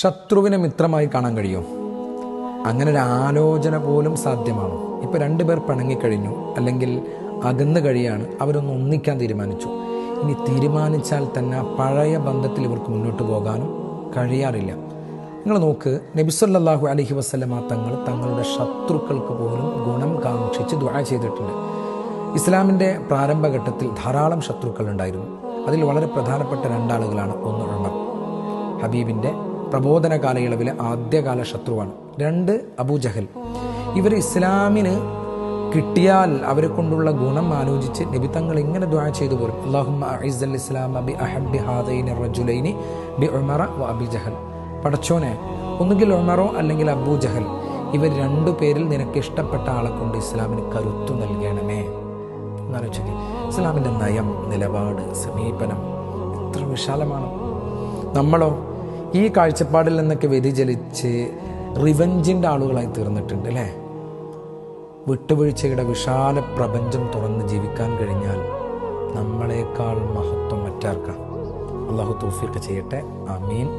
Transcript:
ശത്രുവിനെ മിത്രമായി കാണാൻ കഴിയുമോ? അങ്ങനെ ഒരു ആലോചന പോലും സാധ്യമാണോ? ഇപ്പോൾ രണ്ടുപേർ പിണങ്ങിക്കഴിഞ്ഞു, അല്ലെങ്കിൽ അകന്നു കഴിയാണ്, അവരൊന്ന് ഒന്നിക്കാൻ തീരുമാനിച്ചു. ഇനി തീരുമാനിച്ചാൽ തന്നെ പഴയ ബന്ധത്തിൽ ഇവർക്ക് മുന്നോട്ട് പോകാനും കഴിയാറില്ല. നിങ്ങൾ നോക്ക്, നബി സല്ലല്ലാഹു അലൈഹി വസല്ലമ തങ്ങൾ തങ്ങളുടെ ശത്രുക്കൾക്ക് പോലും ഗുണം കാക്ഷിച്ച് ദുആ ചെയ്തിട്ടുണ്ട്. ഇസ്ലാമിൻ്റെ പ്രാരംഭഘട്ടത്തിൽ ധാരാളം ശത്രുക്കൾ ഉണ്ടായിരുന്നു. അതിൽ വളരെ പ്രധാനപ്പെട്ട രണ്ടാളുകളാണ്. ഒന്ന് ഉമർ, ഹബീബിൻ്റെ പ്രബോധന കാലയളവിലെ ആദ്യകാല ശത്രുവാണ്. രണ്ട് അബൂജഹൽ. ഇവർ ഇസ്ലാമിന് കിട്ടിയാൽ അവരെ കൊണ്ടുള്ള ഗുണം ആലോചിച്ച് നബി തങ്ങൾ ഇങ്ങനെ ദുആ ചെയ്തു പോലും, അല്ലാഹുമ്മ അഇസ്സൽ ഇസ്ലാമ ബി അഹബ്ബി ഹാദൈനി റജുലൈനി ബി ഉമറ വ അബി ജഹൽ. പടച്ചോനെ, ഒന്നുകിൽ ഉമറോ അല്ലെങ്കിൽ അബൂജഹൽ, ഇവർ രണ്ടു പേരിൽ നിനക്ക് ഇഷ്ടപ്പെട്ട ആളെ കൊണ്ട് ഇസ്ലാമിന് കരുത്തു നൽകണമേ എന്നാലോചിക്കുക. ഇസ്ലാമിൻ്റെ നയം, നിലപാട്, സമീപനം എത്ര വിശാലമാണ്. നമ്മളോ ഈ കാഴ്ചപ്പാടിൽ നിന്നൊക്കെ വ്യതിചലിച്ച് റിവെഞ്ചിൻ്റെ ആളുകളായി തീർന്നിട്ടുണ്ട് അല്ലേ? വിട്ടുവീഴ്ചയുടെ വിശാല പ്രപഞ്ചം തുറന്ന് ജീവിക്കാൻ കഴിഞ്ഞാൽ നമ്മളെക്കാൾ മഹത്വം മറ്റാർക്കാം. അല്ലാഹു തൗഫീഖ് ചെയ്യട്ടെ. ആമീൻ.